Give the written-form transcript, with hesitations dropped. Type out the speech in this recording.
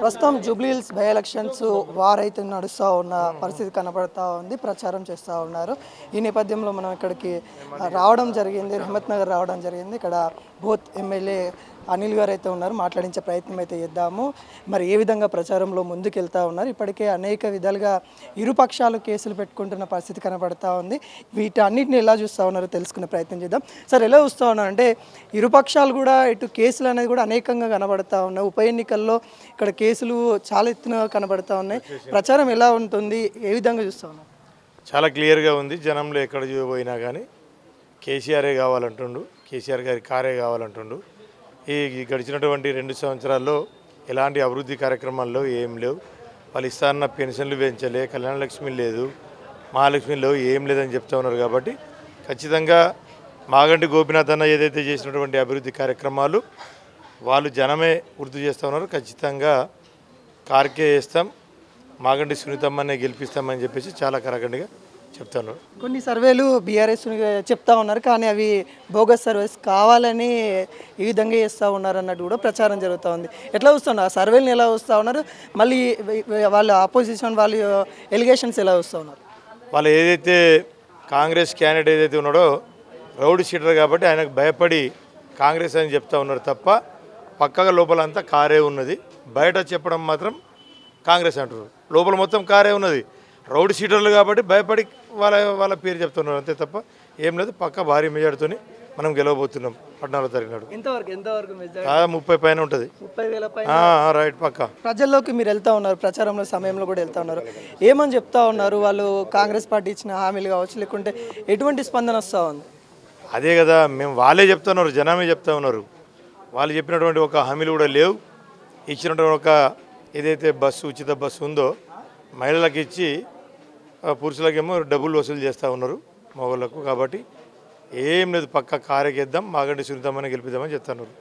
ప్రస్తుతం Jubilee Hills by elections వారైతే నడుస్తూ ఉన్న పరిస్థితి కనబడతా ఉంది. ప్రచారం చేస్తూ ఉన్నారు. ఈ నేపథ్యంలో మనం ఇక్కడికి రావడం జరిగింది, రహమత్ నగర్ రావడం జరిగింది. ఇక్కడ బూత్ ఎమ్మెల్యే అనిల్ గారు అయితే ఉన్నారు, మాట్లాడించే ప్రయత్నం అయితే చేద్దాము. మరి ఏ విధంగా ప్రచారంలో ముందుకెళ్తా ఉన్నారు, ఇప్పటికే అనేక విధాలుగా ఇరు పక్షాలు కేసులు పెట్టుకుంటున్న పరిస్థితి కనబడతా ఉంది. వీటన్నిటిని ఎలా చూస్తూ ఉన్నారో తెలుసుకునే ప్రయత్నం చేద్దాం. సార్, ఎలా చూస్తూ ఉన్నారు అంటే ఇరు పక్షాలు కూడా ఇటు కేసులు అనేది కూడా అనేకంగా కనబడతా ఉన్నాయి. ఉప ఎన్నికల్లో ఇక్కడ కేసులు చాలా ఎత్తున కనబడతా ఉన్నాయి. ప్రచారం ఎలా ఉంటుంది, ఏ విధంగా చూస్తూ ఉన్నారు? చాలా క్లియర్గా ఉంది. జనంలో ఎక్కడ పోయినా కానీ కేసీఆరే కావాలంటుండు, కేసీఆర్ గారి కారే కావాలంటుండు. ఈ గడిచినటువంటి 2 సంవత్సరాల్లో ఎలాంటి అభివృద్ధి కార్యక్రమాల్లో ఏం లేవు. వాళ్ళు ఇస్తాన్న పెన్షన్లు పెంచలే, కళ్యాణ లక్ష్మి లేదు, మహాలక్ష్మి లేవు, ఏం లేదని చెప్తా ఉన్నారు. కాబట్టి ఖచ్చితంగా మాగంటి గోపీనాథ్ అన్న ఏదైతే చేసినటువంటి అభివృద్ధి కార్యక్రమాలు వాళ్ళు జనమే గుర్తు చేస్తూ ఉన్నారు. ఖచ్చితంగా కారుకే వేస్తాం, మాగంటి సునీతమ్మనే గెలిపిస్తామని చెప్పేసి చాలా కరగండిగా చెప్తున్నారు. కొన్ని సర్వేలు బీఆర్ఎస్ చెప్తా ఉన్నారు, కానీ అవి బోగస్ సర్వేస్, కావాలని ఈ విధంగా చేస్తూ ఉన్నారు అన్నట్టు కూడా ప్రచారం జరుగుతూ ఉంది. ఎట్లా వస్తున్నారు ఆ సర్వేలను, ఎలా వస్తూ ఉన్నారు, మళ్ళీ వాళ్ళ ఆపోజిషన్ వాళ్ళు ఎలిగేషన్స్ ఎలా వస్తూ ఉన్నారు? వాళ్ళు ఏదైతే కాంగ్రెస్ క్యాండిడేట్ ఏదైతే ఉన్నాడో రౌడీ షీటర్ కాబట్టి ఆయనకు భయపడి కాంగ్రెస్ అని చెప్తా ఉన్నారు తప్ప పక్కగా లోపలంతా కారే ఉన్నది. బయట చెప్పడం మాత్రం కాంగ్రెస్ అంటున్నారు, లోపల మొత్తం కారే ఉన్నది. రౌడీ షీటర్లు కాబట్టి భయపడి వాళ్ళ పేరు చెప్తున్నారు అంతే తప్ప ఏం లేదు. పక్క భారీ మెజార్టీతో మనం గెలవబోతున్నాం 14వ తారీఖు నాడు. ఎంతవరకు 30 పైన ఉంటుంది. 30,000 పైన రైట్. పక్క ప్రజల్లోకి మీరు వెళ్తూ ఉన్నారు, ప్రచారంలో సమయంలో కూడా వెళ్తూ ఉన్నారు. ఏమని చెప్తా ఉన్నారు వాళ్ళు? కాంగ్రెస్ పార్టీ ఇచ్చిన హామీలు కావచ్చు, లేకుంటే ఎటువంటి స్పందన వస్తూ ఉంది? అదే కదా, మేము వాళ్ళే చెప్తున్నారు, జనమే చెప్తా ఉన్నారు. వాళ్ళు చెప్పినటువంటి ఒక హామీలు కూడా లేవు. ఇచ్చినటువంటి ఒక ఏదైతే బస్సు, ఉచిత బస్సు ఉందో మహిళలకు ఇచ్చి పురుషులకేమో డబ్బులు వసూలు చేస్తూ ఉన్నారు మగవాళ్ళకు. కాబట్టి ఏం లేదు, పక్క కారెక్కేద్దాం, మాగంటి సునీతమ్మని గెలిపిద్దామని చెప్తున్నారు.